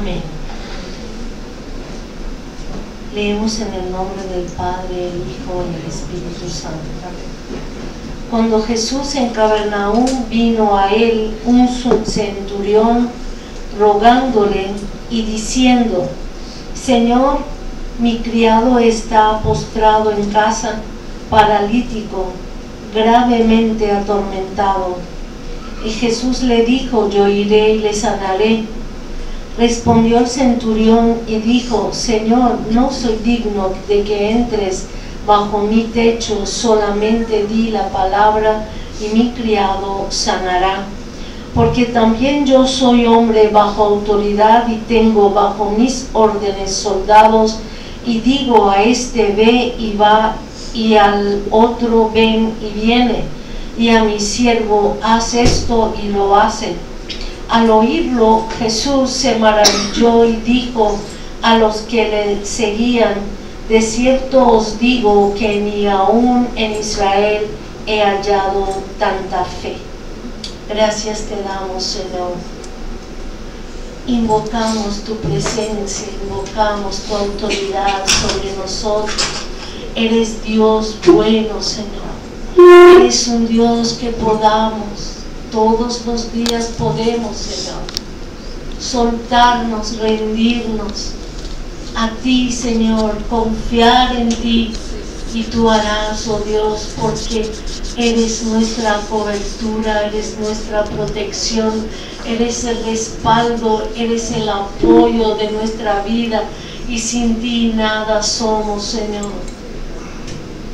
Amén. Leemos en el nombre del Padre, el Hijo y el Espíritu Santo. Cuando Jesús en Capernaum vino a él un centurión rogándole y diciendo: Señor, mi criado está postrado en casa, paralítico, gravemente atormentado. Y Jesús le dijo: yo iré y le sanaré. Respondió el centurión y dijo: Señor, no soy digno de que entres bajo mi techo, solamente di la palabra y mi criado sanará. Porque también yo soy hombre bajo autoridad y tengo bajo mis órdenes soldados, y digo a este ve y va, y al otro ven y viene, y a mi siervo haz esto y lo hace. Al oírlo, Jesús se maravilló y dijo a los que le seguían: de cierto os digo que ni aún en Israel he hallado tanta fe. Gracias te damos, Señor. Invocamos tu presencia, invocamos tu autoridad sobre nosotros. Eres Dios bueno, Señor. Eres un Dios que podamos, todos los días podemos, Señor, soltarnos, rendirnos a ti, Señor, confiar en ti, y tú harás, oh Dios, porque eres nuestra cobertura, eres nuestra protección, eres el respaldo, eres el apoyo de nuestra vida, y sin ti nada somos, Señor.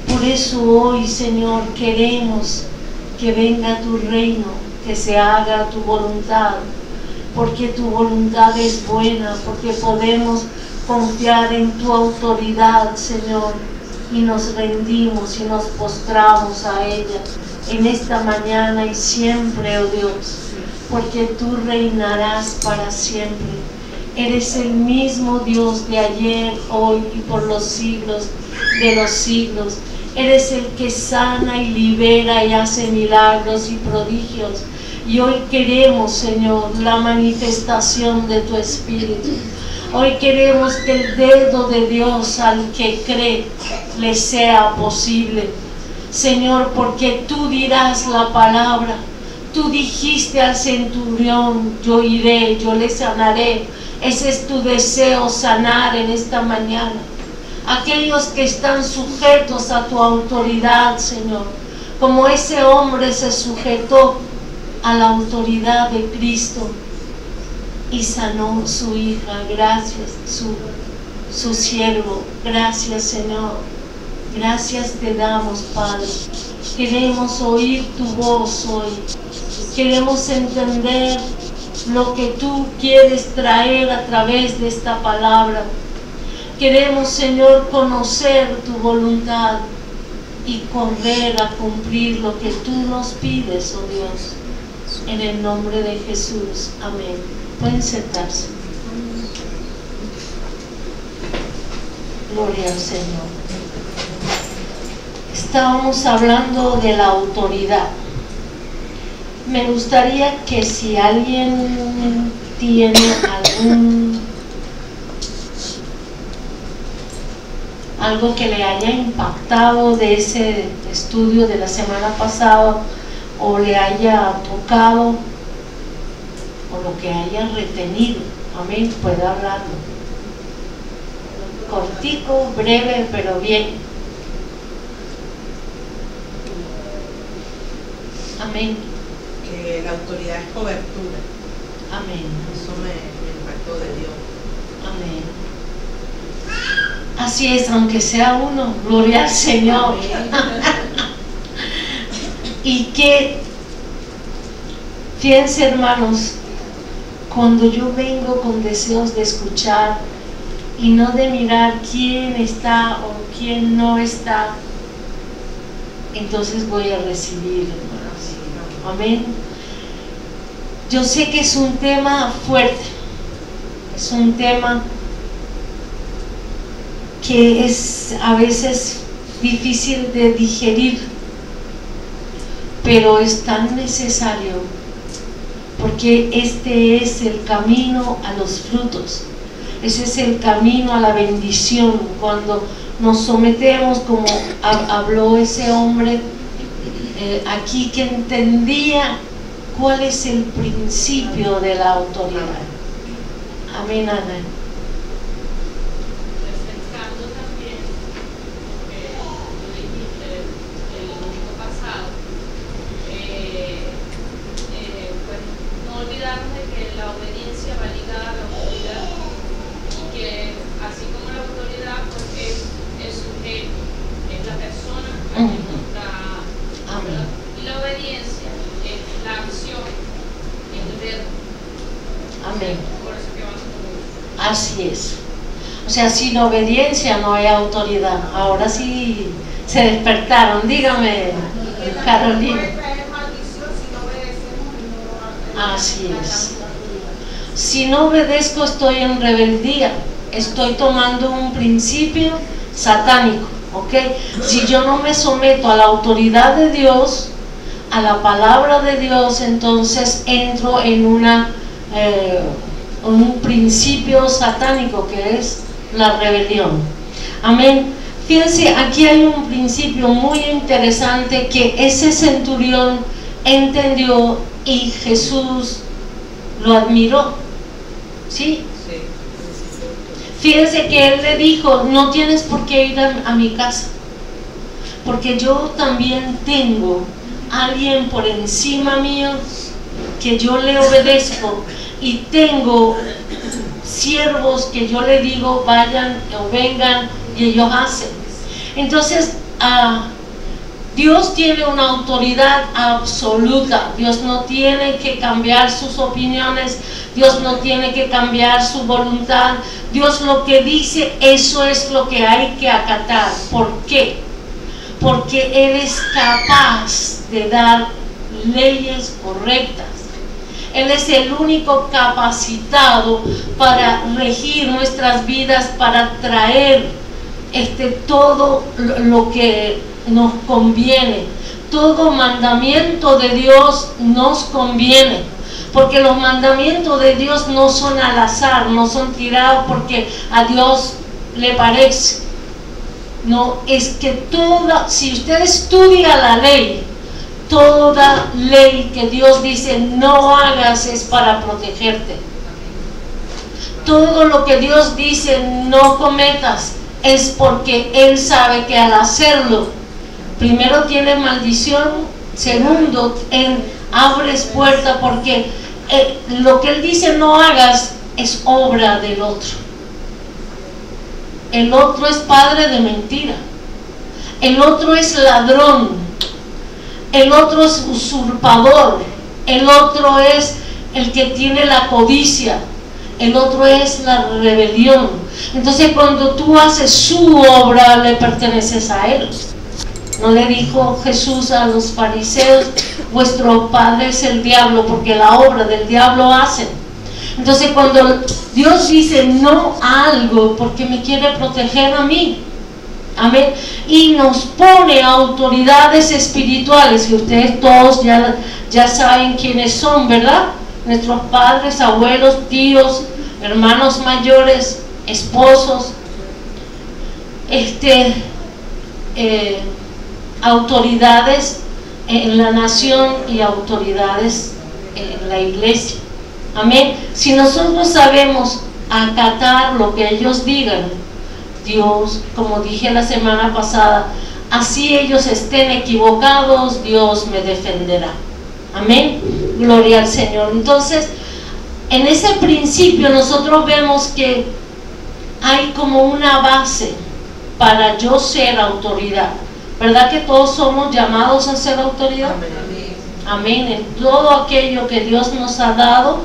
Por eso hoy, Señor, queremos que venga tu reino, que se haga tu voluntad, porque tu voluntad es buena, porque podemos confiar en tu autoridad, Señor, y nos rendimos y nos postramos a ella en esta mañana y siempre, oh Dios, porque tú reinarás para siempre. Eres el mismo Dios de ayer, hoy y por los siglos de los siglos. Eres el que sana y libera y hace milagros y prodigios. Y hoy queremos, Señor, la manifestación de tu Espíritu. Hoy queremos que el dedo de Dios al que cree le sea posible, Señor, porque tú dirás la palabra. Tú dijiste al centurión: yo iré, yo le sanaré. Ese es tu deseo, sanar en esta mañana aquellos que están sujetos a tu autoridad, Señor, como ese hombre se sujetó a la autoridad de Cristo y sanó su hija. Gracias, su siervo. Gracias, Señor. Gracias te damos, Padre. Queremos oír tu voz hoy. Queremos entender lo que tú quieres traer a través de esta palabra. Queremos, Señor, conocer tu voluntad y correr a cumplir lo que tú nos pides, oh Dios. En el nombre de Jesús. Amén. Pueden sentarse. Gloria al Señor. Estábamos hablando de la autoridad. Me gustaría que si alguien tiene algo que le haya impactado de ese estudio de la semana pasada, o le haya tocado, o lo que haya retenido, amén, puede hablarlo. Cortico, breve, pero bien. Amén. Que la autoridad es cobertura. Amén. Eso me impactó de Dios. Amén. Así es, aunque sea uno, gloria al Señor. Y que, fíjense, hermanos, cuando yo vengo con deseos de escuchar y no de mirar quién está o quién no está, entonces voy a recibir, hermanos. Amén. Yo sé que es un tema fuerte, es un tema que es a veces difícil de digerir, pero es tan necesario porque este es el camino a los frutos, ese es el camino a la bendición. Cuando nos sometemos, como habló ese hombre aquí, que entendía cuál es el principio de la autoridad. Amén, Ana. Refrescando también lo que tú dijiste el domingo pasado, pues no olvidarnos de que la obediencia va ligada a la autoridad, y que así como la autoridad pues es el sujeto, es la persona a quien nos está, y la obediencia es la acción, es el verbo. Amén. Por eso que vamos a Así es. O sea, sin obediencia no hay autoridad. Ahora sí se despertaron. Dígame, Carolina. Así es. Si no obedezco, estoy en rebeldía. Estoy tomando un principio satánico, ¿ok? Si yo no me someto a la autoridad de Dios, a la palabra de Dios, entonces entro en un principio satánico, que es la rebelión. Amén. Fíjense, aquí hay un principio muy interesante que ese centurión entendió y Jesús lo admiró. ¿Sí? Fíjense que él le dijo: no tienes por qué ir a mi casa, porque yo también tengo a alguien por encima mío que yo le obedezco, y tengo siervos que yo le digo vayan o vengan y ellos hacen. Entonces Dios tiene una autoridad absoluta. Dios no tiene que cambiar sus opiniones, Dios no tiene que cambiar su voluntad. Dios lo que dice, eso es lo que hay que acatar. ¿Por qué? Porque Él es capaz de dar leyes correctas. Él es el único capacitado para regir nuestras vidas, para traer todo lo que nos conviene. Todo mandamiento de Dios nos conviene, porque los mandamientos de Dios no son al azar, no son tirados porque a Dios le parece. No, es que si usted estudia la ley, toda ley que Dios dice no hagas es para protegerte. Todo lo que Dios dice no cometas es porque Él sabe que al hacerlo, primero tiene maldición, segundo, abres puerta, porque lo que Él dice no hagas es obra del otro. El otro es padre de mentira, el otro es ladrón, el otro es usurpador, el otro es el que tiene la codicia, el otro es la rebelión. Entonces cuando tú haces su obra, le perteneces a Él. ¿No le dijo Jesús a los fariseos: vuestro padre es el diablo, porque la obra del diablo hacen? Entonces cuando Dios dice no a algo, porque me quiere proteger a mí. Amén. Y nos pone autoridades espirituales, que ustedes todos ya saben quiénes son, ¿verdad? Nuestros padres, abuelos, tíos, hermanos mayores, esposos, autoridades en la nación y autoridades en la iglesia. Amén. Si nosotros sabemos acatar lo que ellos digan, Dios, como dije la semana pasada, así ellos estén equivocados, Dios me defenderá. Amén. Gloria al Señor. Entonces, en ese principio nosotros vemos que hay como una base para yo ser autoridad. ¿Verdad que todos somos llamados a ser autoridad? Amén. En todo aquello que Dios nos ha dado,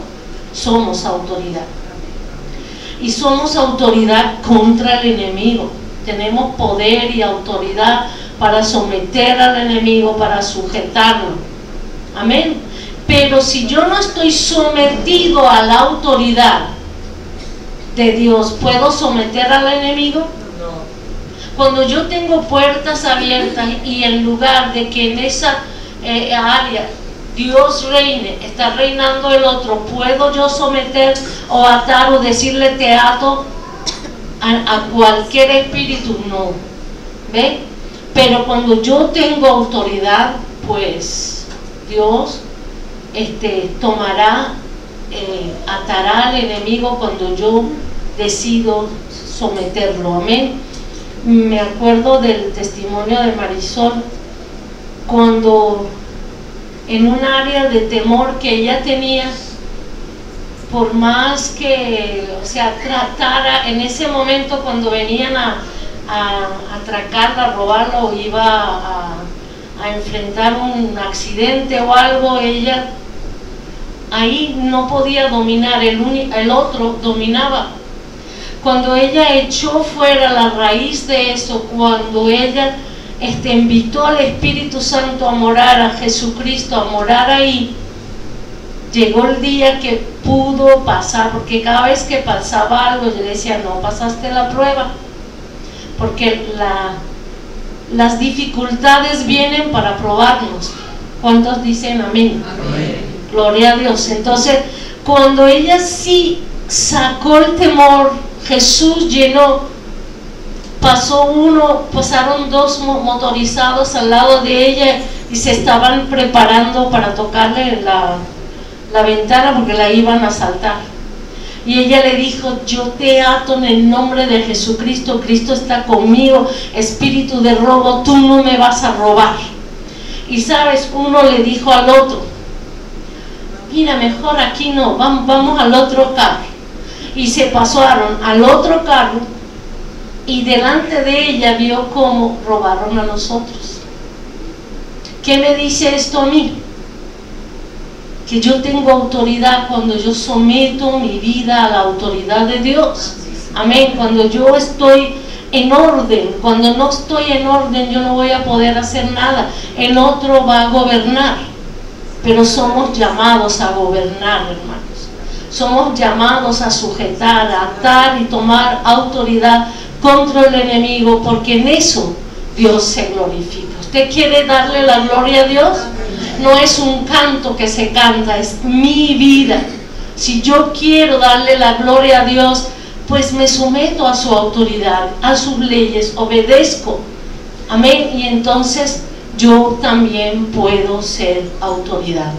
somos autoridad. Y somos autoridad contra el enemigo. Tenemos poder y autoridad para someter al enemigo, para sujetarlo. Amén. Pero si yo no estoy sometido a la autoridad de Dios, ¿puedo someter al enemigo? No. Cuando yo tengo puertas abiertas y en lugar de que en esa área Dios reine, está reinando el otro, ¿puedo yo someter o atar o decirle te ato a cualquier espíritu? No, ¿ve? Pero cuando yo tengo autoridad, pues Dios tomará, atará al enemigo cuando yo decido someterlo. Amén. Me acuerdo del testimonio de Marisol, cuando en un área de temor que ella tenía, por más que, o sea, tratara, en ese momento cuando venían a atracarla, a robarla, o iba a enfrentar un accidente o algo, ella ahí no podía dominar, el otro dominaba. Cuando ella echó fuera la raíz de eso, cuando ella invitó al Espíritu Santo a morar, a Jesucristo a morar ahí, llegó el día que pudo pasar, porque cada vez que pasaba algo yo decía, no pasaste la prueba, porque las dificultades vienen para probarnos. ¿Cuántos dicen amén? Amén. Gloria a Dios. Entonces, cuando ella sí sacó el temor, Jesús llenó, pasaron dos motorizados al lado de ella y se estaban preparando para tocarle la ventana porque la iban a asaltar. Y ella le dijo, yo te ato en el nombre de Jesucristo, Cristo está conmigo, espíritu de robo, tú no me vas a robar. Y sabes, uno le dijo al otro, mira, mejor aquí no, vamos al otro carro. Y se pasaron al otro carro y delante de ella vio cómo robaron a nosotros. ¿Qué me dice esto a mí? Que yo tengo autoridad cuando yo someto mi vida a la autoridad de Dios. Amén. Cuando yo estoy en orden, cuando no estoy en orden yo no voy a poder hacer nada, el otro va a gobernar. Pero somos llamados a gobernar, hermanos. Somos llamados a sujetar, a atar y tomar autoridad contra el enemigo, porque en eso Dios se glorifica. ¿Usted quiere darle la gloria a Dios? No es un canto que se canta, es mi vida. Si yo quiero darle la gloria a Dios, pues me someto a su autoridad, a sus leyes, obedezco. Amén. Y entonces yo también puedo ser autoridad.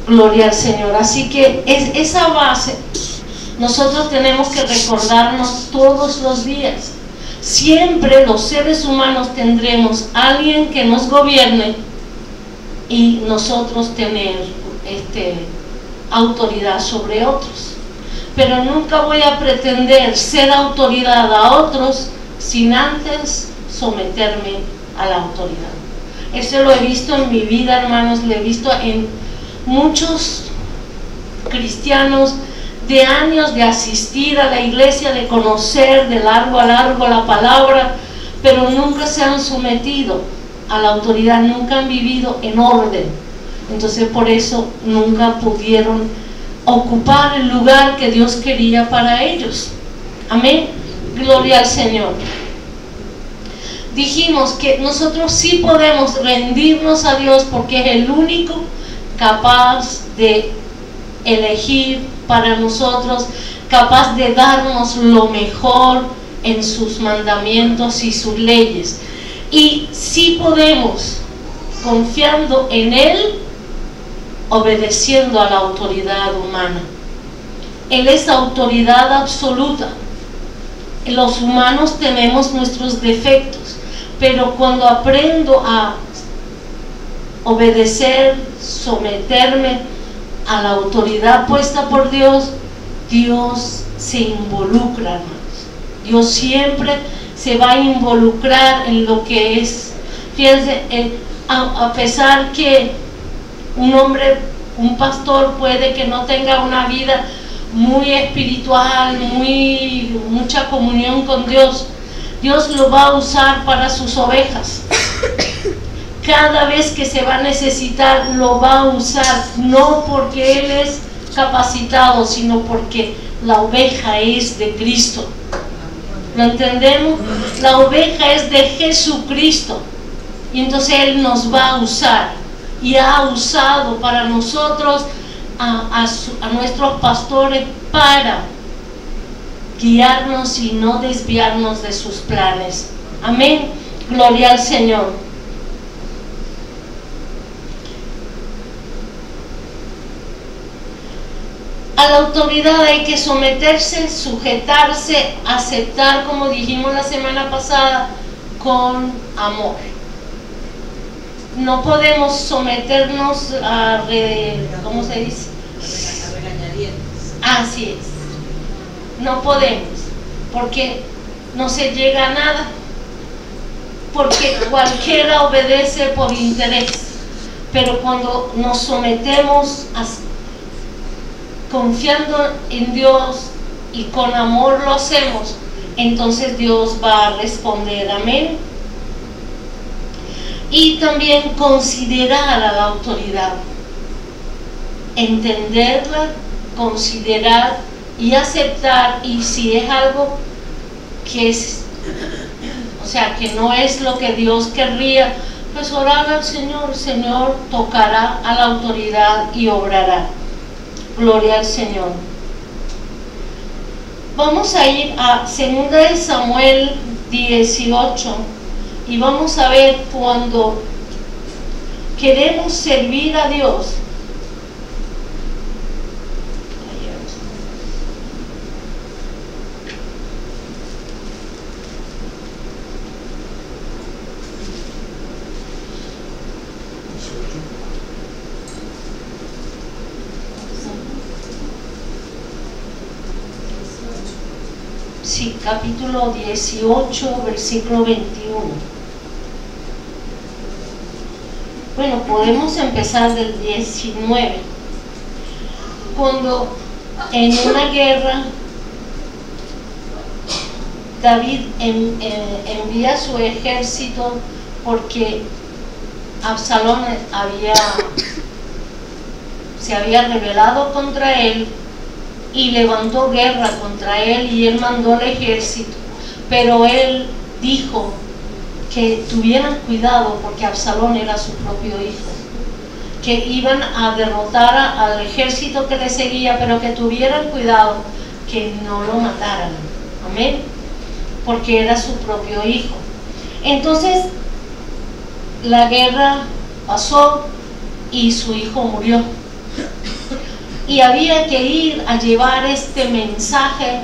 Gloria al Señor. Así que esa base nosotros tenemos que recordarnos todos los días. Siempre los seres humanos tendremos a alguien que nos gobierne y nosotros tener autoridad sobre otros. Pero nunca voy a pretender ser autoridad a otros sin antes someterme a la autoridad. Eso lo he visto en mi vida, hermanos, lo he visto en muchos cristianos de años de asistir a la iglesia, de conocer de largo a largo la palabra, pero nunca se han sometido a la autoridad, nunca han vivido en orden. Entonces por eso nunca pudieron ocupar el lugar que Dios quería para ellos. Amén. Gloria al Señor. Dijimos que nosotros sí podemos rendirnos a Dios porque es el único capaz de elegir para nosotros, capaz de darnos lo mejor en sus mandamientos y sus leyes. Y sí podemos, confiando en Él, obedeciendo a la autoridad humana. Él es autoridad absoluta. Los humanos tenemos nuestros defectos, pero cuando aprendo a obedecer, someterme a la autoridad puesta por Dios, Dios se involucra, hermanos. Dios siempre se va a involucrar en lo que es. Fíjense, a pesar que un pastor puede que no tenga una vida muy espiritual, mucha comunión con Dios, Dios lo va a usar para sus ovejas. Cada vez que se va a necesitar lo va a usar, no porque Él es capacitado, sino porque la oveja es de Cristo. ¿Lo entendemos? La oveja es de Jesucristo y entonces Él nos va a usar. y ha usado para nosotros a nuestros pastores para guiarnos y no desviarnos de sus planes. Amén. Gloria al Señor. A la autoridad hay que someterse, sujetarse, aceptar, como dijimos la semana pasada, con amor. No podemos someternos a ¿cómo se dice? A regañadientes. Así es. No podemos, porque no se llega a nada, porque cualquiera obedece por interés, pero cuando nos sometemos confiando en Dios y con amor lo hacemos, entonces Dios va a responder. Amén. Y también considerar a la autoridad, entenderla, considerar y aceptar, y si es algo que es, o sea, que no es lo que Dios querría, pues orar al Señor. El Señor tocará a la autoridad y obrará. Gloria al Señor. Vamos a ir a 2 Samuel 18 y vamos a ver cuando queremos servir a Dios. Sí, capítulo 18, versículo 21. Bueno, podemos empezar del 19. Cuando en una guerra David envía su ejército porque Absalón se había rebelado contra él y levantó guerra contra él, y él mandó el ejército, pero él dijo que tuvieran cuidado porque Absalón era su propio hijo, que iban a derrotar al ejército que le seguía, pero que tuvieran cuidado que no lo mataran. Amén, porque era su propio hijo. Entonces la guerra pasó y su hijo murió, y había que ir a llevar este mensaje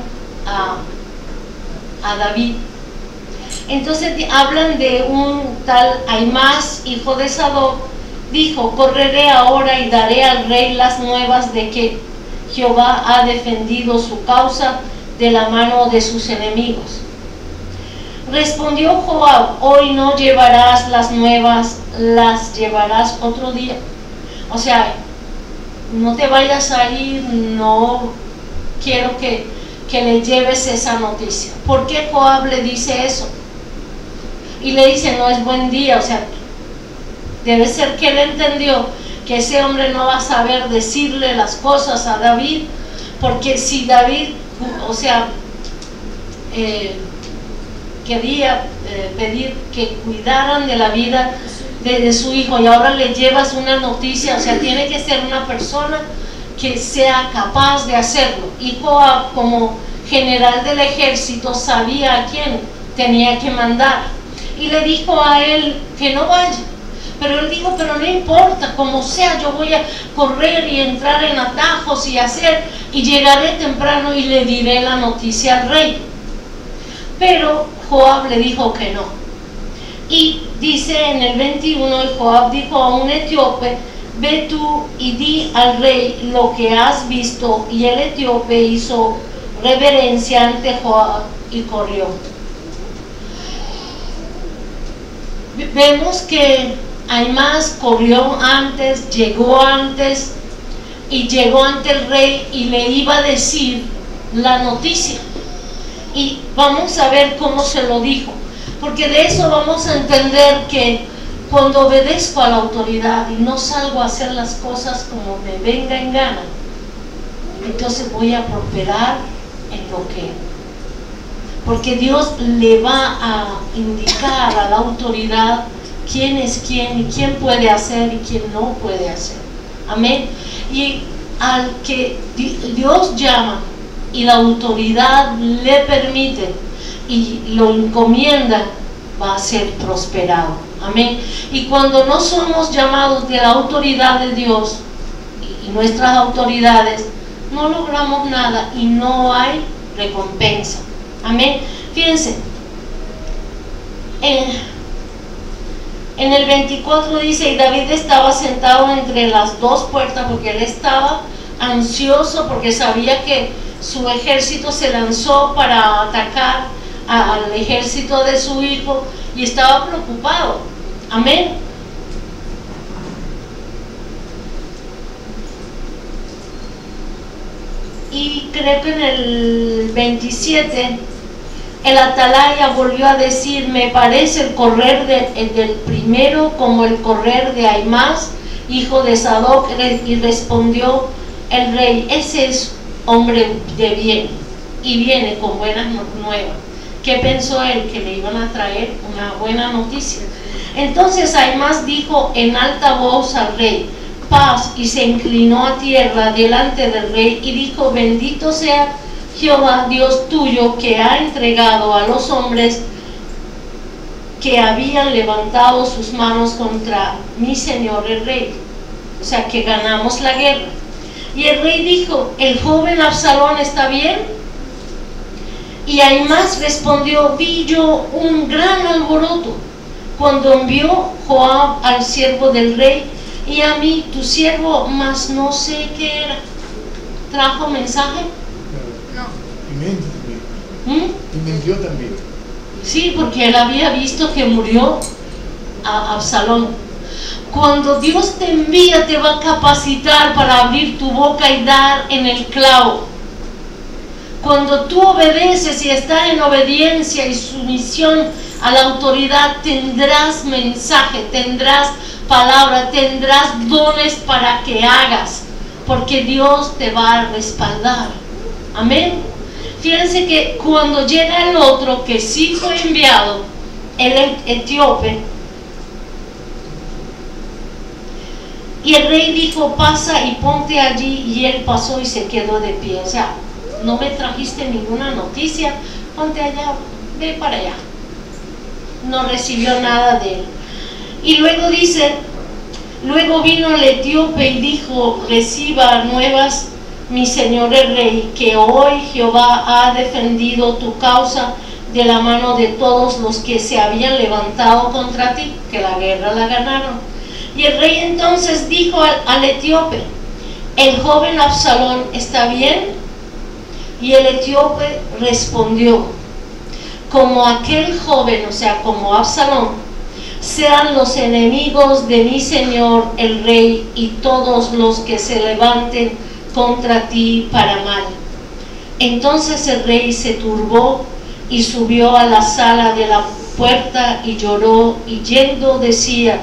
a David. Entonces hablan de un tal Ahimaas, hijo de Sadoc. Dijo: correré ahora y daré al rey las nuevas de que Jehová ha defendido su causa de la mano de sus enemigos. Respondió Joab: hoy no llevarás las nuevas, las llevarás otro día. O sea, no te vayas a ir, no quiero que le lleves esa noticia. ¿Por qué Joab le dice eso? Y le dice: no es buen día. O sea, debe ser que él entendió que ese hombre no va a saber decirle las cosas a David, porque si David, o sea, quería pedir que cuidaran de la vida de su hijo, y ahora le llevas una noticia, o sea, tiene que ser una persona que sea capaz de hacerlo. Y Joab, como general del ejército, sabía a quién tenía que mandar, y le dijo a él que no vaya. Pero él dijo: pero no importa, como sea, yo voy a correr y entrar en atajos y hacer, y llegaré temprano y le diré la noticia al rey. Pero Joab le dijo que no. Y dice en el 21, y Joab dijo a un etíope: ve tú y di al rey lo que has visto. Y el etíope hizo reverencia ante Joab y corrió. Vemos que Ahimaas corrió antes, llegó antes, y llegó ante el rey y le iba a decir la noticia. Y vamos a ver cómo se lo dijo, porque de eso vamos a entender que cuando obedezco a la autoridad y no salgo a hacer las cosas como me venga en gana, entonces voy a prosperar en lo que, porque Dios le va a indicar a la autoridad quién es quién y quién puede hacer y quién no puede hacer. Amén. Y al que Dios llama y la autoridad le permite y lo encomienda, va a ser prosperado. Amén. Y cuando no somos llamados de la autoridad de Dios y nuestras autoridades, no logramos nada y no hay recompensa. Amén. Fíjense, en el 24 dice: y David estaba sentado entre las dos puertas, porque él estaba ansioso, porque sabía que su ejército se lanzó para atacar al ejército de su hijo y estaba preocupado. Amén. Y creo que en el 27 el atalaya volvió a decir: me parece el correr del primero como el correr de Ahimaaz, hijo de Sadoc. Y respondió el rey: ese es hombre de bien y viene con buenas nuevas. ¿Qué pensó él? Que le iban a traer una buena noticia. Entonces Ahimaaz dijo en alta voz al rey: paz. Y se inclinó a tierra delante del rey y dijo: bendito sea Jehová Dios tuyo, que ha entregado a los hombres que habían levantado sus manos contra mi señor el rey. O sea, que ganamos la guerra. Y el rey dijo: ¿el joven Absalón está bien? Y Ahimaaz respondió: vi yo un gran alboroto cuando envió Joab al siervo del rey, y a mí tu siervo, mas no sé qué era. ¿Trajo mensaje? Y mintió también. Sí, porque él había visto que murió a Absalón. Cuando Dios te envía, te va a capacitar para abrir tu boca y dar en el clavo. Cuando tú obedeces y estás en obediencia y sumisión a la autoridad, tendrás mensaje, tendrás palabra, tendrás dones para que hagas, porque Dios te va a respaldar. Amén. Fíjense que cuando llega el otro que sí fue enviado, el etíope, y el rey dijo: pasa y ponte allí, y él pasó y se quedó de pie. O sea, no me trajiste ninguna noticia, ponte allá, ve para allá. No recibió nada de él. Y luego dice: luego vino el etíope y dijo: reciba nuevas mi señor el rey, que hoy Jehová ha defendido tu causa de la mano de todos los que se habían levantado contra ti, que la guerra la ganaron. Y el rey entonces dijo al etíope: ¿el joven Absalón está bien? Y el etíope respondió: como aquel joven, o sea, como Absalón, sean los enemigos de mi señor el rey y todos los que se levanten contra ti para mal. Entonces el rey se turbó y subió a la sala de la puerta y lloró, y yendo decía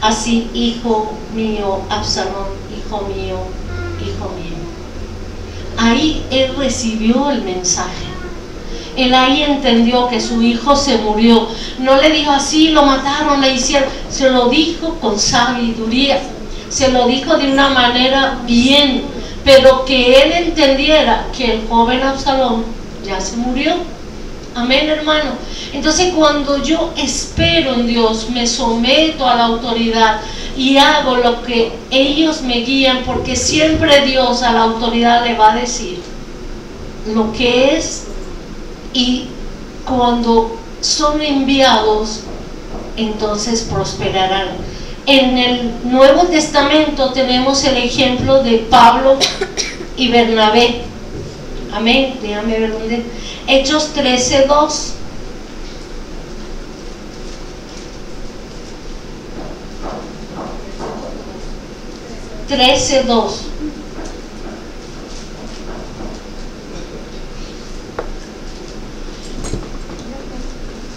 así: hijo mío Absalón, hijo mío, hijo mío. Ahí él recibió el mensaje. Él ahí entendió que su hijo se murió. No le dijo así: lo mataron, le hicieron. Se lo dijo con sabiduría, se lo dijo de una manera bien, pero que él entendiera que el joven Absalón ya se murió. Amén, hermano. Entonces, cuando yo espero en Dios, me someto a la autoridad y hago lo que ellos me guían, porque siempre Dios a la autoridad le va a decir lo que es. Y cuando son enviados, entonces prosperarán. En el Nuevo Testamento tenemos el ejemplo de Pablo y Bernabé. Amén. Déjame ver dónde. Hechos 13:2.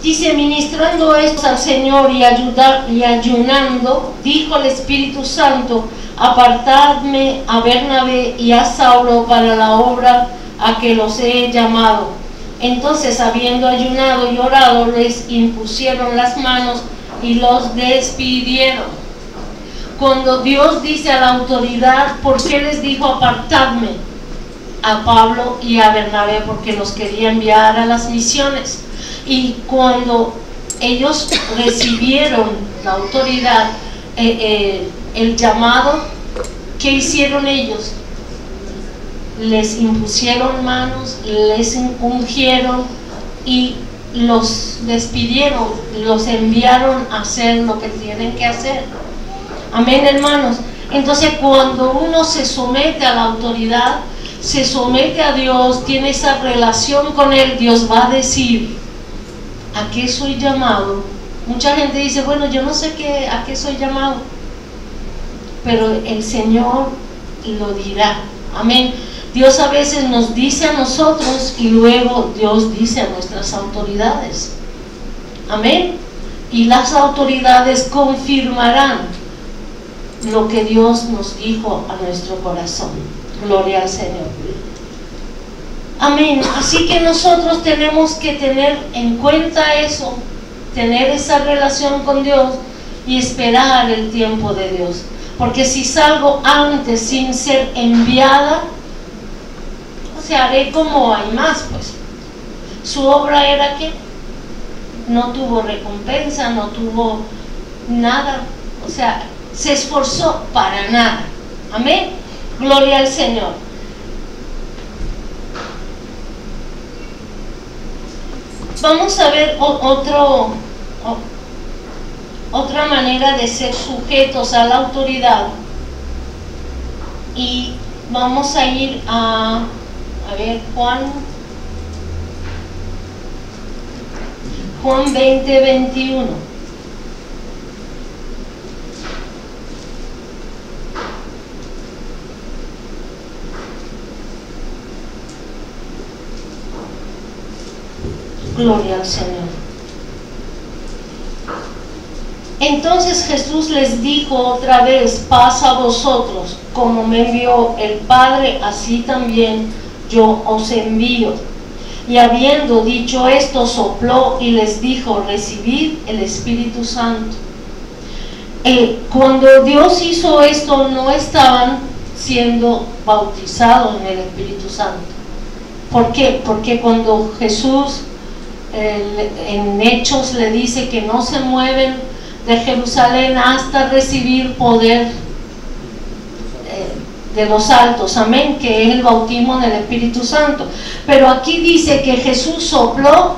Dice: ministrando esto al Señor y ayunando, dijo el Espíritu Santo: apartadme a Bernabé y a Saulo para la obra a que los he llamado. Entonces, habiendo ayunado y orado, les impusieron las manos y los despidieron. Cuando Dios dice a la autoridad, ¿por qué les dijo apartadme a Pablo y a Bernabé? Porque los quería enviar a las misiones. Y cuando ellos recibieron la autoridad, el llamado, ¿qué hicieron ellos? Les impusieron manos, les ungieron y los despidieron, los enviaron a hacer lo que tienen que hacer. Amén, hermanos. Entonces, cuando uno se somete a la autoridad, se somete a Dios, tiene esa relación con Él, Dios va a decir ¿a qué soy llamado? Mucha gente dice, bueno, yo no sé a qué soy llamado, pero el Señor lo dirá. Amén. Dios a veces nos dice a nosotros y luego Dios dice a nuestras autoridades. Amén. Y las autoridades confirmarán lo que Dios nos dijo a nuestro corazón. Gloria al Señor. Amén. Así que nosotros tenemos que tener en cuenta eso, tener esa relación con Dios y esperar el tiempo de Dios. Porque si salgo antes sin ser enviada, o sea, haré como hay más, pues. Su obra era que no tuvo recompensa, no tuvo nada, o sea, se esforzó para nada. Amén. Gloria al Señor. Vamos a ver otra manera de ser sujetos a la autoridad. Y vamos a ir a ver Juan 20:21. Gloria al Señor. Entonces Jesús les dijo otra vez, paz a vosotros, como me envió el Padre, así también yo os envío. Y habiendo dicho esto, sopló y les dijo, recibid el Espíritu Santo. Cuando Dios hizo esto, no estaban siendo bautizados en el Espíritu Santo. ¿Por qué? Porque cuando Jesús en Hechos le dice que no se mueven de Jerusalén hasta recibir poder de los altos, amén, que es el bautismo del Espíritu Santo. Pero aquí dice que Jesús sopló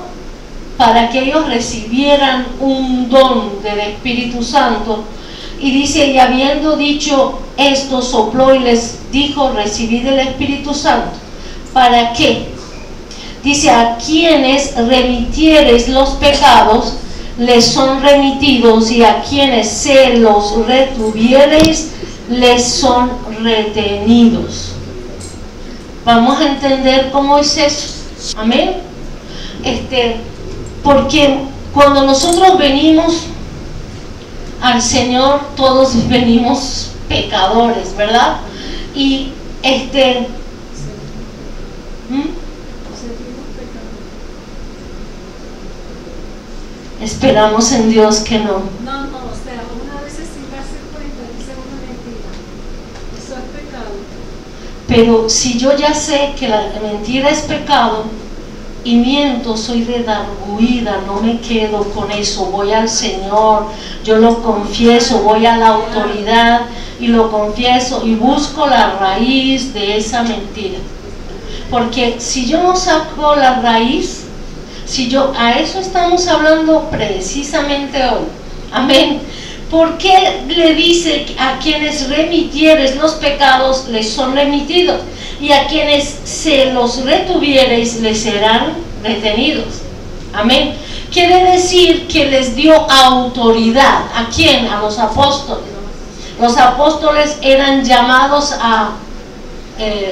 para que ellos recibieran un don del Espíritu Santo, y dice, y habiendo dicho esto, sopló y les dijo, recibid el Espíritu Santo. ¿Para qué? Dice, a quienes remitiereis los pecados, les son remitidos, y a quienes se los retuviereis, les son retenidos. Vamos a entender cómo es eso. Amén. Porque cuando nosotros venimos al Señor, todos venimos pecadores, ¿verdad? Y esperamos en Dios que no. No, o sea, una vez sin darse cuenta dice una mentira. Eso es pecado. Pero si yo ya sé que la mentira es pecado y miento, soy redarguida, no me quedo con eso, voy al Señor, yo lo confieso, voy a la autoridad y lo confieso y busco la raíz de esa mentira. Porque si yo no saco la raíz, a eso estamos hablando precisamente hoy. Amén. ¿Por qué le dice a quienes remitieres los pecados les son remitidos, y a quienes se los retuviereis les serán retenidos? Amén. Quiere decir que les dio autoridad. ¿A quién? A los apóstoles. Los apóstoles eran llamados a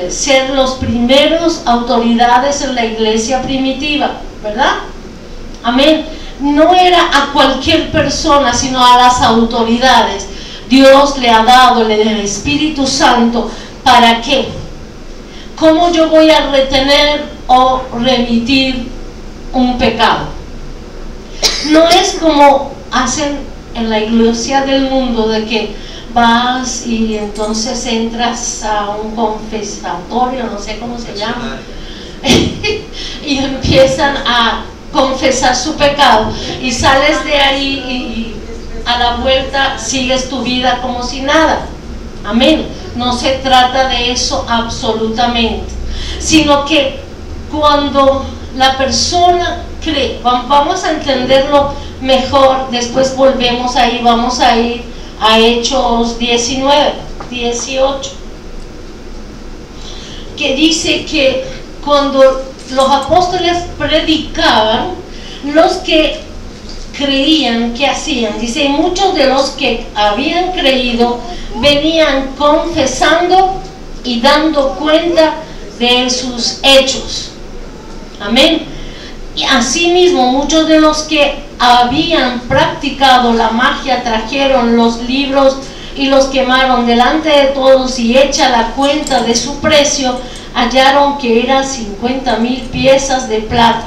ser los primeros autoridades en la iglesia primitiva, ¿verdad? Amén. No era a cualquier persona, sino a las autoridades. Dios le ha dado el Espíritu Santo. ¿Para qué? ¿Cómo yo voy a retener o remitir un pecado? No es como hacen en la iglesia del mundo de que vas y entonces entras a un confesatorio, no sé cómo se llama, y empiezan a confesar su pecado y sales de ahí y a la vuelta sigues tu vida como si nada. Amén. No se trata de eso absolutamente, sino que cuando la persona cree, vamos a entenderlo mejor, después volvemos ahí, vamos a ir a Hechos 19, 18, que dice que cuando los apóstoles predicaban, los que creían, ¿qué hacían? Dice, muchos de los que habían creído venían confesando y dando cuenta de sus hechos. Amén. Y asimismo muchos de los que habían practicado la magia trajeron los libros y los quemaron delante de todos, y hecha la cuenta de su precio hallaron que eran 50,000 piezas de plata.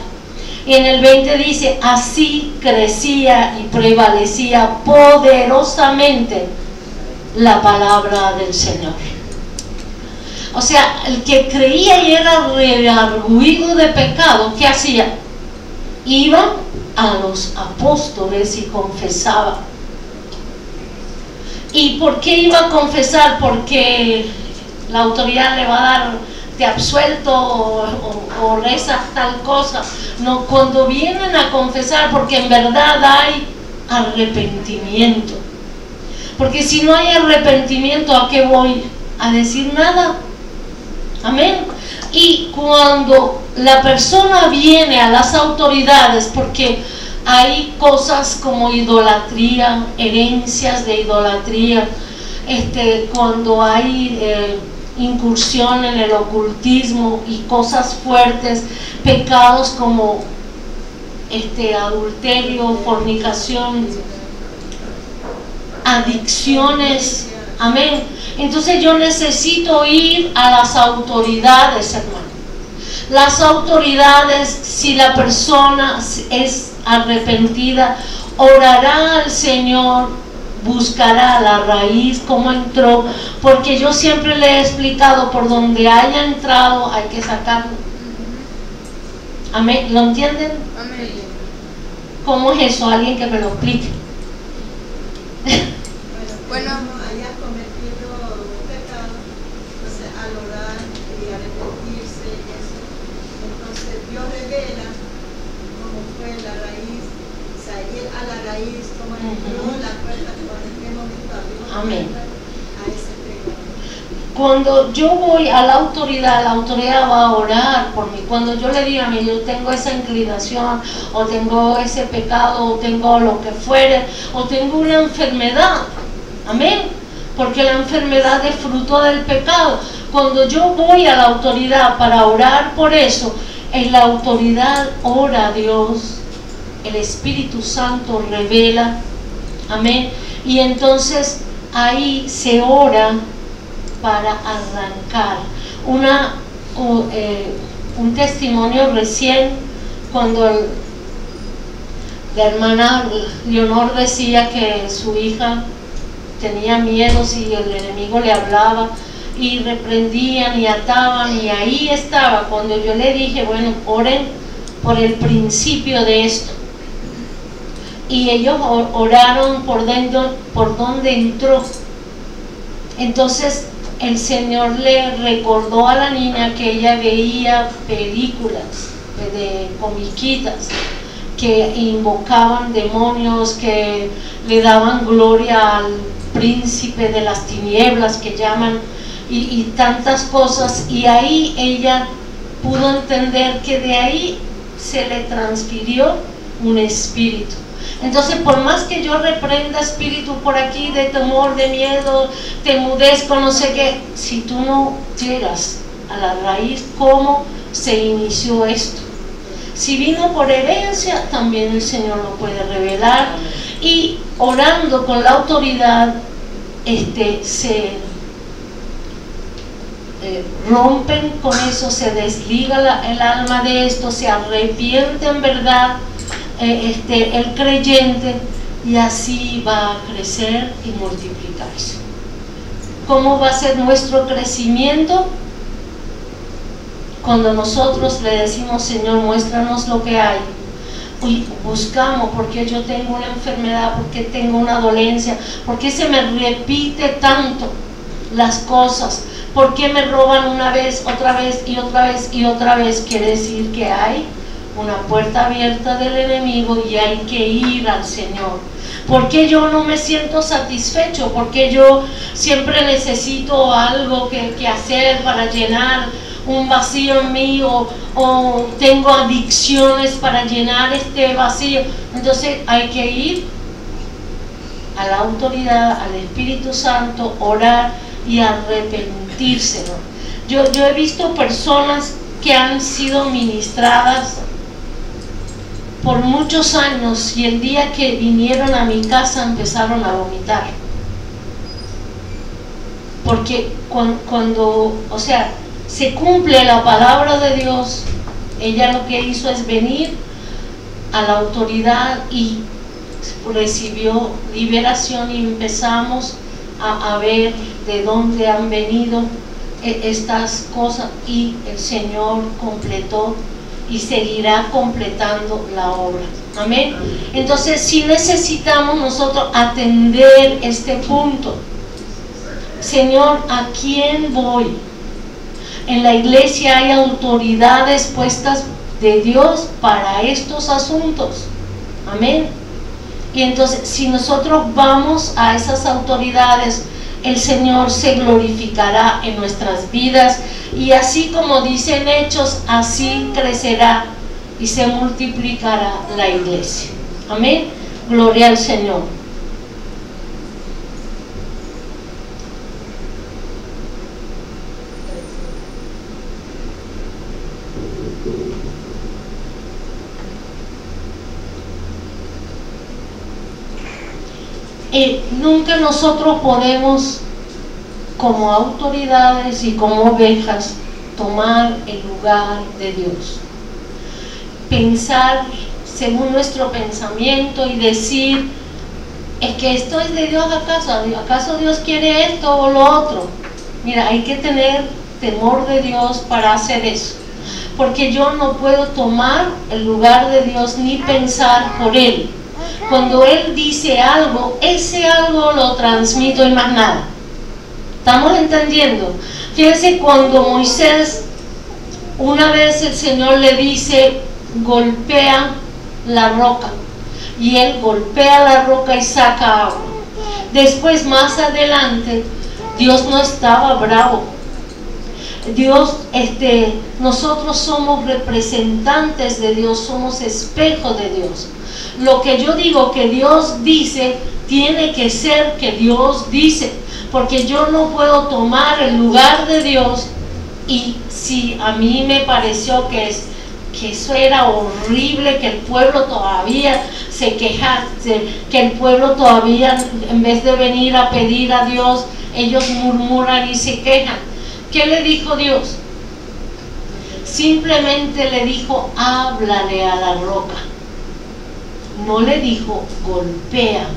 Y en el 20 dice, así crecía y prevalecía poderosamente la palabra del Señor. O sea, el que creía y era redarguido de pecado, ¿qué hacía? Iba a los apóstoles y confesaba. ¿Y por qué iba a confesar? Porque la autoridad le va a dar, te absuelto o rezas tal cosa. No, cuando vienen a confesar, porque en verdad hay arrepentimiento. Porque si no hay arrepentimiento, ¿a qué voy? A decir nada. Amén. Y cuando la persona viene a las autoridades, porque hay cosas como idolatría, herencias de idolatría, cuando hay incursión en el ocultismo y cosas fuertes, pecados como adulterio, fornicación, adicciones, amén. Entonces yo necesito ir a las autoridades, hermano. Las autoridades, si la persona es arrepentida, orará al Señor, buscará la raíz, cómo entró, porque yo siempre le he explicado, por donde haya entrado hay que sacarlo. Amén. ¿Lo entienden? Amén. ¿Cómo es eso? Alguien que me lo explique. Bueno, haya cometido un pecado, entonces al orar y arrepentirse y eso, entonces Dios revela cómo fue la raíz, o sea, ir a la raíz, cómo entró la puerta, en qué momento abrió Amén. a ese pecado. Cuando yo voy a la autoridad va a orar por mí. Cuando yo le diga, mí, yo tengo esa inclinación, o tengo ese pecado, o tengo lo que fuere, o tengo una enfermedad. Amén. Porque la enfermedad es fruto del pecado. Cuando yo voy a la autoridad para orar por eso, en la autoridad ora a Dios, el Espíritu Santo revela. Amén. Y entonces ahí se ora para arrancar. Un testimonio recién, cuando la hermana Leonor decía que su hija tenía miedos y el enemigo le hablaba y reprendían y ataban, y ahí estaba cuando yo le dije, bueno, oren por el principio de esto, y ellos oraron por donde entró. Entonces el Señor le recordó a la niña que ella veía películas de comiquitas que invocaban demonios, que le daban gloria al príncipe de las tinieblas que llaman, y tantas cosas, y ahí ella pudo entender que de ahí se le transfirió un espíritu. Entonces, por más que yo reprenda espíritu por aquí de temor, de miedo, temudezco, no sé qué, si tú no llegas a la raíz, cómo se inició esto. Si vino por herencia, también el Señor lo puede revelar, y orando con la autoridad, se rompen con eso, se desliga el alma de esto, se arrepiente en verdad el creyente, y así va a crecer y multiplicarse. ¿Cómo va a ser nuestro crecimiento? Cuando nosotros le decimos, Señor, muéstranos lo que hay. Y buscamos, porque yo tengo una enfermedad, porque tengo una dolencia, porque se me repite tanto las cosas, porque me roban una vez, otra vez y otra vez y otra vez. Quiere decir que hay una puerta abierta del enemigo y hay que ir al Señor. Porque yo no me siento satisfecho, porque yo siempre necesito algo que hacer para llenar un vacío en mí, o tengo adicciones para llenar este vacío. Entonces hay que ir a la autoridad, al Espíritu Santo, orar y arrepentirse, ¿no? Yo he visto personas que han sido ministradas por muchos años y el día que vinieron a mi casa empezaron a vomitar, porque cuando o sea, se cumple la palabra de Dios, ella lo que hizo es venir a la autoridad y recibió liberación, y empezamos a ver de dónde han venido estas cosas, y el Señor completó y seguirá completando la obra. Amén. Entonces sí necesitamos nosotros atender este punto. Señor, ¿a quién voy? En la iglesia hay autoridades puestas de Dios para estos asuntos. Amén. Y entonces, si nosotros vamos a esas autoridades, el Señor se glorificará en nuestras vidas, y así como dicen Hechos, así crecerá y se multiplicará la iglesia. Amén. Gloria al Señor. Nunca nosotros podemos, como autoridades y como ovejas, tomar el lugar de Dios. Pensar según nuestro pensamiento y decir, es que esto es de Dios, ¿acaso Dios quiere esto o lo otro? Mira, hay que tener temor de Dios para hacer eso, porque yo no puedo tomar el lugar de Dios ni pensar por Él. Cuando Él dice algo, ese algo lo transmito y más nada. ¿Estamos entendiendo? Fíjense, cuando Moisés, una vez el Señor le dice, golpea la roca, y él golpea la roca y saca agua. Después, más adelante, Dios no estaba bravo. Dios, nosotros somos representantes de Dios, somos espejo de Dios. Lo que yo digo que Dios dice, tiene que ser que Dios dice, porque yo no puedo tomar el lugar de Dios. Y si a mí me pareció que eso era horrible, que el pueblo todavía se queja, que el pueblo todavía, en vez de venir a pedir a Dios, ellos murmuran y se quejan. ¿Qué le dijo Dios? Simplemente le dijo, háblale a la roca. No le dijo, golpea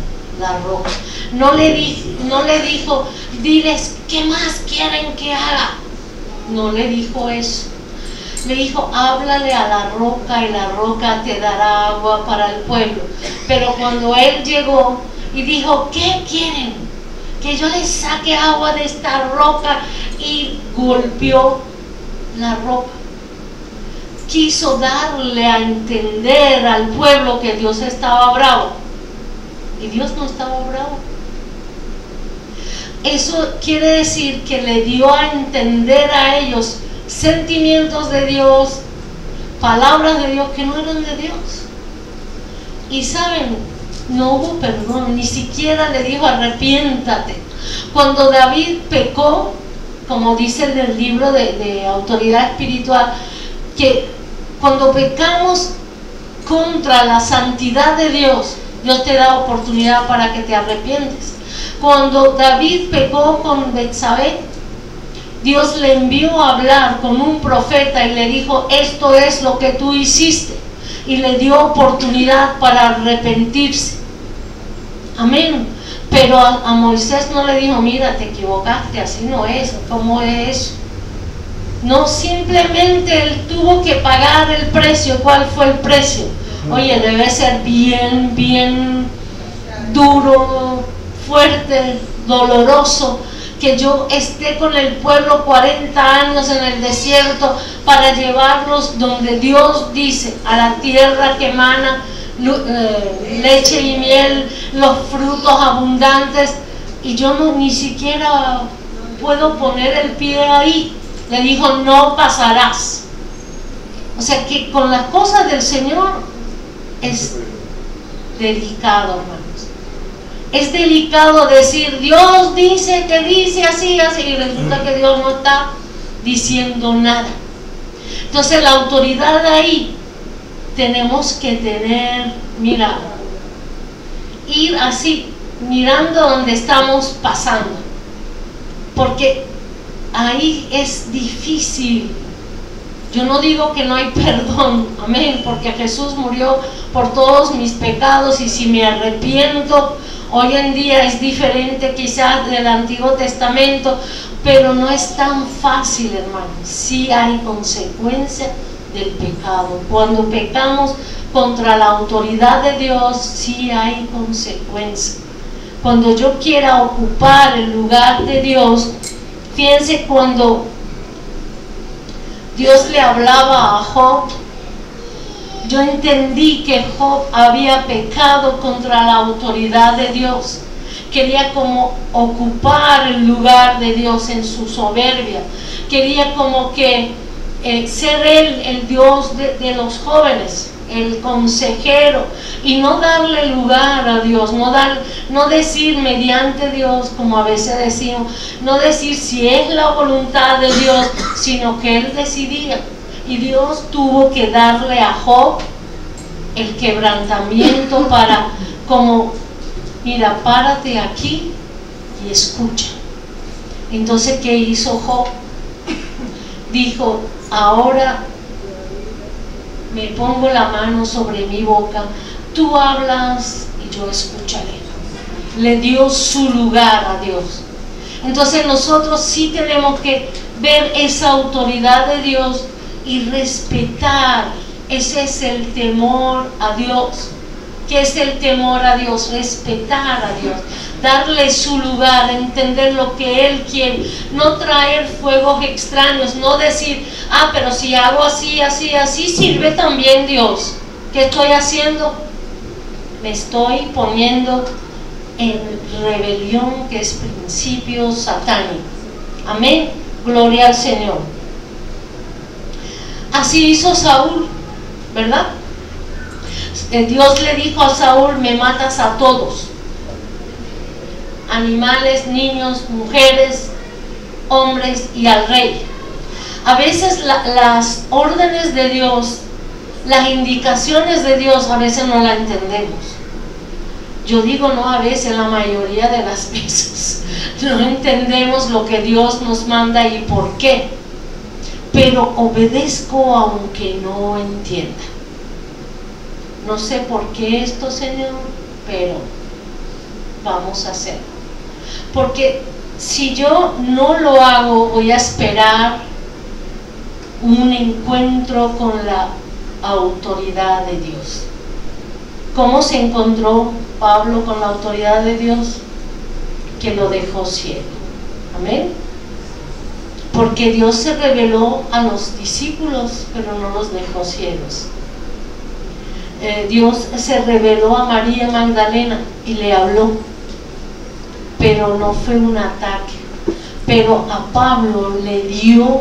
la roca. No le dijo, diles, ¿qué más quieren que haga? No le dijo eso. Le dijo, háblale a la roca y la roca te dará agua para el pueblo. Pero cuando él llegó y dijo, ¿qué quieren? Que yo les saque agua de esta roca, y golpeó la roca. Quiso darle a entender al pueblo que Dios estaba bravo, y Dios no estaba bravo. Eso quiere decir que le dio a entender a ellos sentimientos de Dios, palabras de Dios que no eran de Dios. Y saben, no hubo perdón, ni siquiera le dijo arrepiéntate. Cuando David pecó, como dice en el libro de autoridad espiritual, que cuando pecamos contra la santidad de Dios, Dios te da oportunidad para que te arrepientes. Cuando David pecó con Betsabé, Dios le envió a hablar con un profeta y le dijo, esto es lo que tú hiciste, y le dio oportunidad para arrepentirse. Amén. Pero a Moisés no le dijo, mira, te equivocaste, así no es, ¿cómo es eso? No, simplemente él tuvo que pagar el precio. ¿Cuál fue el precio? Oye, debe ser bien duro, fuerte, doloroso, que yo esté con el pueblo 40 años en el desierto para llevarlos donde Dios dice, a la tierra que emana leche y miel, los frutos abundantes, y yo ni siquiera puedo poner el pie ahí. Le dijo, no pasarás. O sea que con las cosas del Señor es delicado, hermanos. Es delicado decir, Dios dice, te dice así, así, y resulta que Dios no está diciendo nada. Entonces la autoridad de ahí tenemos que tener mirada, ir así, mirando donde estamos pasando, porque ahí es difícil. Yo no digo que no hay perdón, amén, porque Jesús murió por todos mis pecados, y si me arrepiento, hoy en día es diferente quizás del Antiguo Testamento, pero no es tan fácil, hermanos. Sí hay consecuencia del pecado. Cuando pecamos contra la autoridad de Dios, sí hay consecuencia. Cuando yo quiera ocupar el lugar de Dios, fíjense, cuando Dios le hablaba a Job, yo entendí que Job había pecado contra la autoridad de Dios. Quería como ocupar el lugar de Dios en su soberbia. Quería como que ser él el Dios de los jóvenes, el consejero, y no darle lugar a Dios, no decir mediante Dios, como a veces decimos, no decir si es la voluntad de Dios, sino que él decidía. Y Dios tuvo que darle a Job el quebrantamiento para, como, mira, párate aquí y escucha. Entonces, ¿qué hizo Job? Dijo, ahora me pongo la mano sobre mi boca, tú hablas y yo escucharé. Le dio su lugar a Dios. Entonces nosotros sí tenemos que ver esa autoridad de Dios y respetar. Ese es el temor a Dios. ¿Qué es el temor a Dios? Respetar a Dios, darle su lugar, entender lo que Él quiere, no traer fuegos extraños, no decir, pero si hago así, así, así, sirve también Dios. ¿Qué estoy haciendo? Me estoy poniendo en rebelión, que es principio satánico. Amén, gloria al Señor. Así hizo Saúl, ¿verdad? Dios le dijo a Saúl, me matas a todos, animales, niños, mujeres, hombres y al rey. A veces las órdenes de Dios, las indicaciones de Dios, a veces no las entendemos. Yo digo no a veces, la mayoría de las veces no entendemos lo que Dios nos manda y por qué, pero obedezco aunque no entienda. No sé por qué esto, Señor, pero vamos a hacerlo. Porque si yo no lo hago, voy a esperar un encuentro con la autoridad de Dios. ¿Cómo se encontró Pablo con la autoridad de Dios? Que lo dejó ciego. Amén. Porque Dios se reveló a los discípulos, pero no los dejó ciegos. Dios se reveló a María Magdalena y le habló, pero no fue un ataque. Pero a Pablo le dio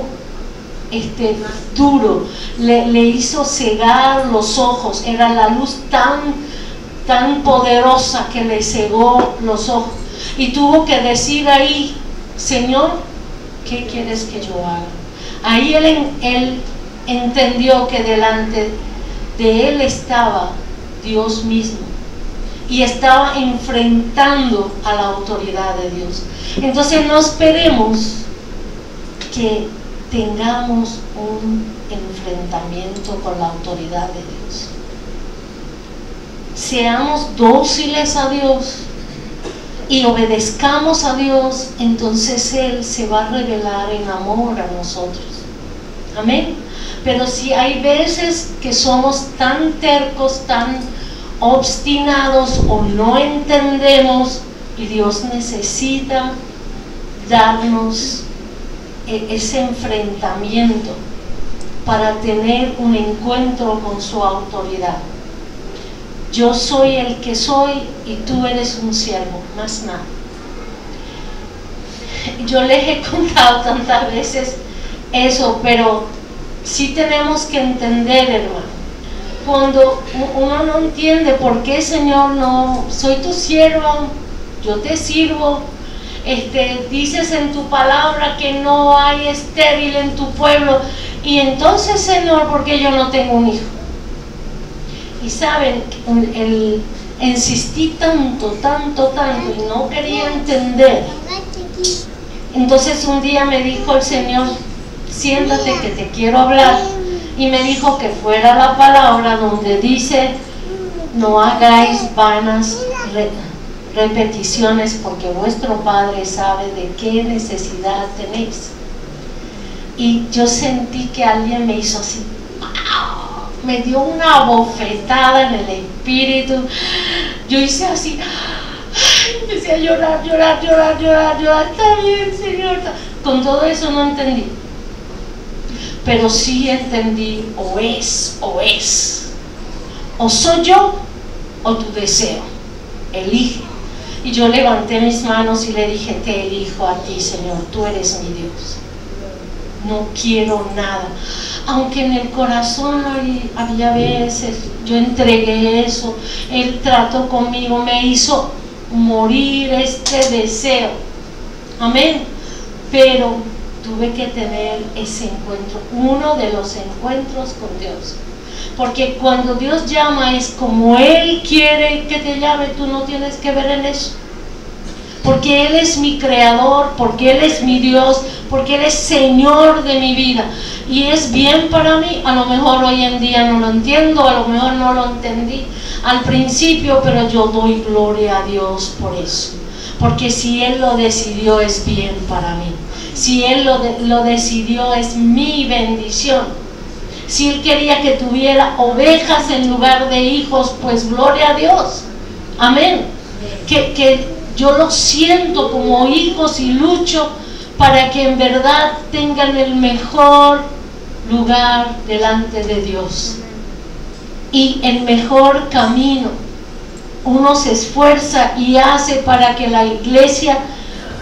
duro, le hizo cegar los ojos. Era la luz tan poderosa que le cegó los ojos, y tuvo que decir ahí, Señor, ¿qué quieres que yo haga? Ahí él entendió que delante de él estaba Dios mismo y estaba enfrentando a la autoridad de Dios. Entonces no esperemos que tengamos un enfrentamiento con la autoridad de Dios. Seamos dóciles a Dios y obedezcamos a Dios, entonces Él se va a revelar en amor a nosotros. Amén. Pero si hay veces que somos tan tercos, tan obstinados o no entendemos, y Dios necesita darnos ese enfrentamiento para tener un encuentro con su autoridad. Yo soy el que soy y tú eres un siervo, más nada. Yo les he contado tantas veces eso, pero sí tenemos que entender, hermano. Cuando uno no entiende por qué, Señor, no, soy tu sierva, yo te sirvo, dices en tu palabra que no hay estéril en tu pueblo, y entonces, Señor, ¿por qué yo no tengo un hijo? Y saben, insistí tanto y no quería entender. Entonces un día me dijo el Señor, siéntate que te quiero hablar, y me dijo que fuera la palabra donde dice, no hagáis vanas repeticiones, porque vuestro Padre sabe de qué necesidad tenéis. Y yo sentí que alguien me hizo así, me dio una bofetada en el espíritu. Yo hice así, empecé a llorar. Está bien, Señor. Con todo eso no entendí, pero sí entendí, o soy yo o tu deseo, elige. Y yo levanté mis manos y le dije, te elijo a ti, Señor, tú eres mi Dios, no quiero nada. Aunque en el corazón había veces, yo entregué eso, Él trató conmigo, me hizo morir este deseo, amén, pero tuve que tener ese encuentro, uno de los encuentros con Dios, porque cuando Dios llama es como Él quiere que te llame, tú no tienes que ver en eso, porque Él es mi creador, porque Él es mi Dios, porque Él es Señor de mi vida, y es bien para mí. A lo mejor hoy en día no lo entiendo, a lo mejor no lo entendí al principio, pero yo doy gloria a Dios por eso, porque si Él lo decidió es bien para mí, si Él lo decidió es mi bendición. Si Él quería que tuviera ovejas en lugar de hijos, pues gloria a Dios, amén, que yo lo siento como hijos y lucho para que en verdad tengan el mejor lugar delante de Dios y el mejor camino. Uno se esfuerza y hace para que la iglesia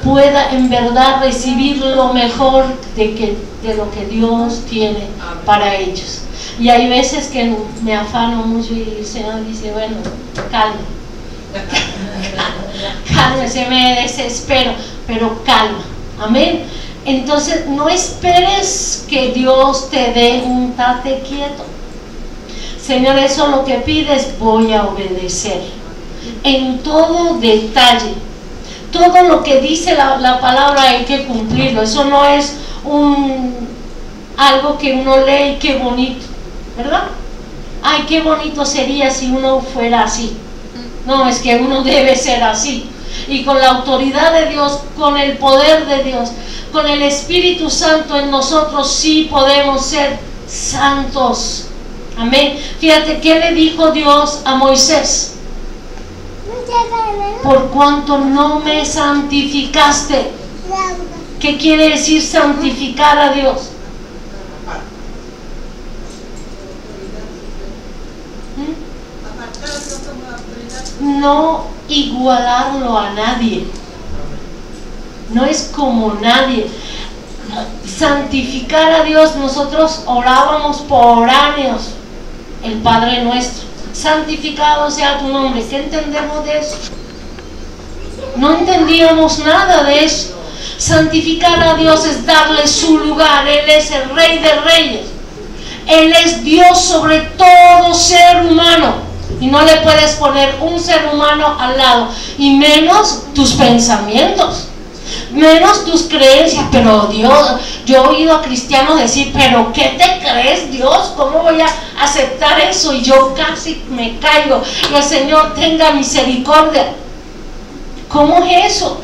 pueda en verdad recibir lo mejor de lo que Dios tiene para ellos. Y hay veces que me afano mucho y el Señor dice, bueno, calma, cálmese, me desespero, pero calma, amén. Entonces no esperes que Dios te dé un tate quieto. Señor, eso lo que pides, voy a obedecer en todo detalle. Todo lo que dice la palabra hay que cumplirlo. Eso no es algo que uno lee y qué bonito, ¿verdad? Ay, qué bonito sería si uno fuera así. No, es que uno debe ser así. Y con la autoridad de Dios, con el poder de Dios, con el Espíritu Santo en nosotros, sí podemos ser santos. Amén. Fíjate, ¿qué le dijo Dios a Moisés? Por cuanto no me santificaste. ¿Qué quiere decir santificar a Dios? No igualarlo a nadie. No es como nadie. Santificar a Dios, nosotros orábamos por años el Padre Nuestro. Santificado sea tu nombre. ¿Qué entendemos de eso? No entendíamos nada de eso. Santificar a Dios es darle su lugar. Él es el Rey de Reyes. Él es Dios sobre todo ser humano. Y no le puedes poner un ser humano al lado. Y menos tus pensamientos, menos tus creencias. Pero Dios, yo he oído a cristianos decir, pero ¿qué te crees, Dios? ¿Cómo voy a aceptar eso? Y yo casi me caigo. Y el Señor tenga misericordia. ¿Cómo es eso?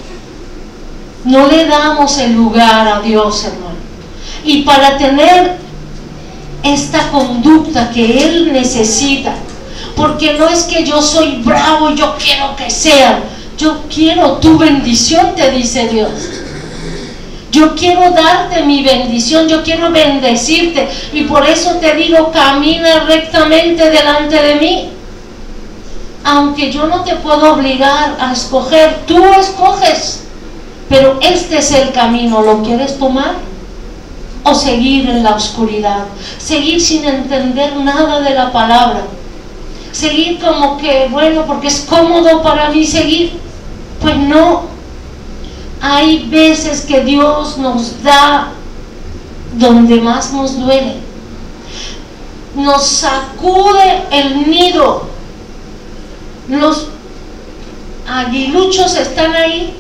No le damos el lugar a Dios, hermano. Y para tener esta conducta que Él necesita, porque no es que yo soy bravo y yo quiero que sea, yo quiero tu bendición, te dice Dios. Yo quiero darte mi bendición, yo quiero bendecirte, y por eso te digo, camina rectamente delante de mí. Aunque yo no te puedo obligar a escoger, tú escoges, pero este es el camino. ¿Lo quieres tomar? ¿O seguir en la oscuridad? Seguir sin entender nada de la palabra, seguir como que, bueno, porque es cómodo para mí seguir. Pues no. Hay veces que Dios nos da donde más nos duele, nos sacude el nido. Los aguiluchos están ahí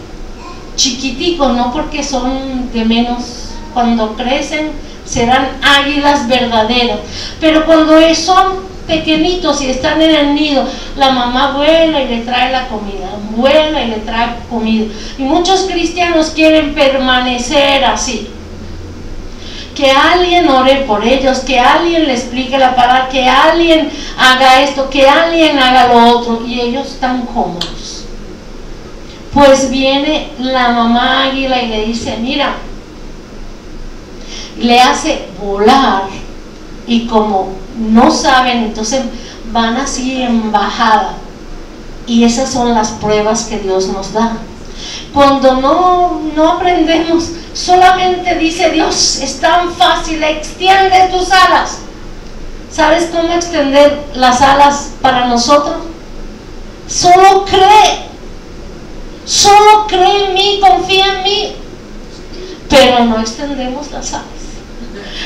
chiquiticos, no porque son de menos, cuando crecen serán águilas verdaderas, pero cuando son pequeñitos y están en el nido, la mamá vuela y le trae la comida, vuela y le trae comida. Y muchos cristianos quieren permanecer así, que alguien ore por ellos, que alguien le explique la palabra, que alguien haga esto, que alguien haga lo otro, y ellos están cómodos. Pues viene la mamá águila y le dice, mira, le hace volar, y como no saben, entonces van así en bajada, y esas son las pruebas que Dios nos da. Cuando no aprendemos, solamente dice Dios, es tan fácil, extiende tus alas. ¿Sabes cómo extender las alas para nosotros? Solo cree en mí, confía en mí, pero no extendemos las alas.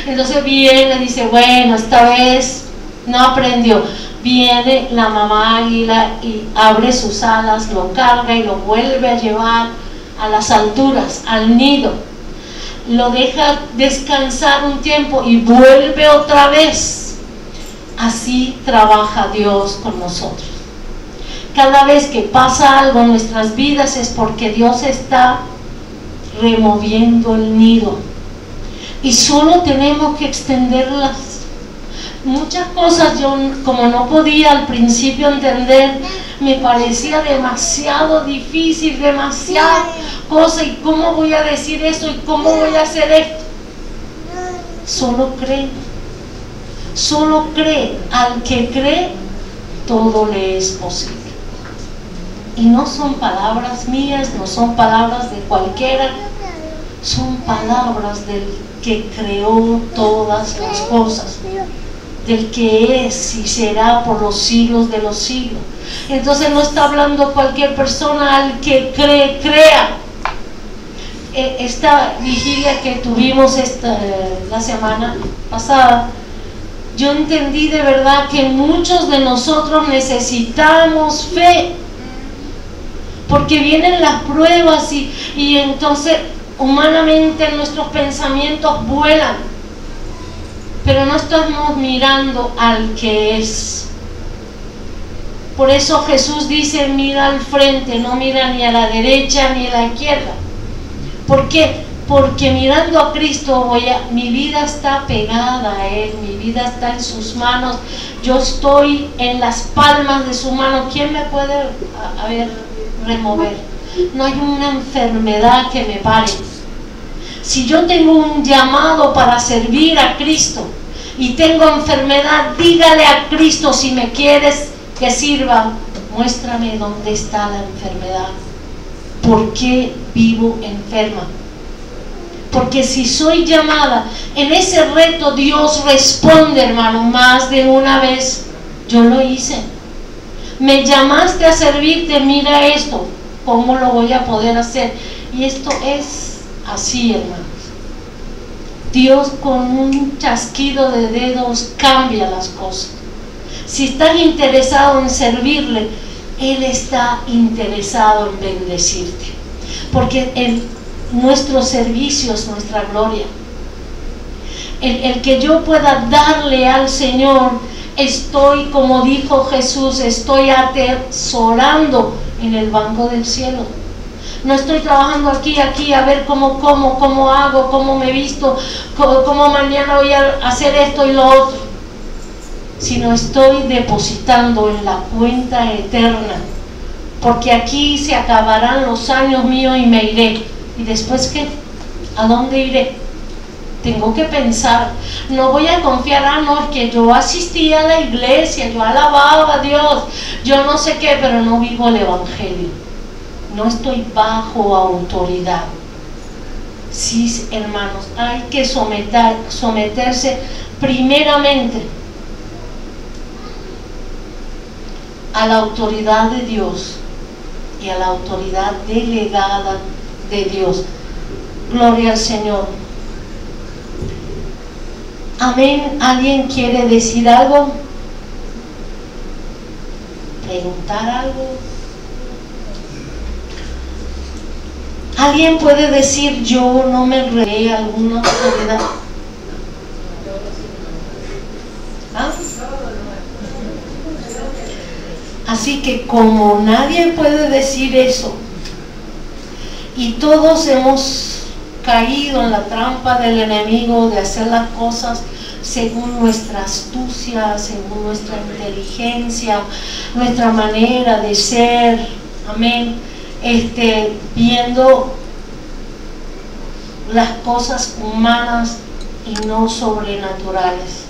Entonces viene, dice, bueno, esta vez no aprendió. Viene la mamá águila y abre sus alas, lo carga y lo vuelve a llevar a las alturas, al nido. Lo deja descansar un tiempo y vuelve otra vez. Así trabaja Dios con nosotros. Cada vez que pasa algo en nuestras vidas es porque Dios está removiendo el nido. Y solo tenemos que extenderlas. Muchas cosas yo, como no podía al principio entender, me parecía demasiado difícil, demasiada cosa, y cómo voy a decir esto, y cómo voy a hacer esto. Solo cree, al que cree, todo le es posible. Y no son palabras mías, no son palabras de cualquiera, son palabras del que creó todas las cosas, del que es y será por los siglos de los siglos. Entonces no está hablando cualquier persona, al que cree, crea. Esta vigilia que tuvimos la semana pasada, yo entendí de verdad que muchos de nosotros necesitamos fe, porque vienen las pruebas y entonces humanamente nuestros pensamientos vuelan, pero no estamos mirando al que es. Por eso Jesús dice, mira al frente, no mira ni a la derecha ni a la izquierda. ¿Por qué? Porque mirando a Cristo mi vida está pegada a Él, mi vida está en sus manos, yo estoy en las palmas de su mano. ¿Quién me puede remover? No hay una enfermedad que me pare. Si yo tengo un llamado para servir a Cristo y tengo enfermedad, dígale a Cristo, si me quieres que sirva, muéstrame dónde está la enfermedad. ¿Por qué vivo enferma? Porque si soy llamada, en ese reto Dios responde, hermano, más de una vez. Yo lo hice. Me llamaste a servirte, mira esto, ¿cómo lo voy a poder hacer? Y esto es así, hermanos. Dios con un chasquido de dedos cambia las cosas. Si estás interesado en servirle, Él está interesado en bendecirte, porque nuestro servicio es nuestra gloria. El que yo pueda darle al Señor, estoy, como dijo Jesús, estoy atesorando en el banco del cielo. No estoy trabajando aquí, a ver cómo hago, cómo me visto, cómo mañana voy a hacer esto y lo otro. Sino estoy depositando en la cuenta eterna. Porque aquí se acabarán los años míos y me iré. ¿Y después qué? ¿A dónde iré? Tengo que pensar. No voy a confiar, no, es que yo asistía a la iglesia, yo alababa a Dios, yo no sé qué, pero no vivo el evangelio. No estoy bajo autoridad. Sí, hermanos, hay que someterse primeramente a la autoridad de Dios y a la autoridad delegada de Dios. Gloria al Señor. Amén. ¿Alguien quiere decir algo? ¿Preguntar algo? ¿Alguien puede decir yo no me revelé a alguna autoridad? ¿Ah? Así que como nadie puede decir eso, y todos hemos caído en la trampa del enemigo de hacer las cosas según nuestra astucia, según nuestra inteligencia, nuestra manera de ser, amén, viendo las cosas humanas y no sobrenaturales.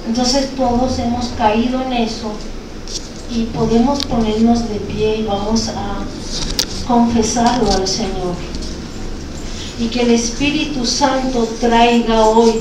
Entonces todos hemos caído en eso y podemos ponernos de pie y vamos a confesarlo al Señor. Y que el Espíritu Santo traiga hoy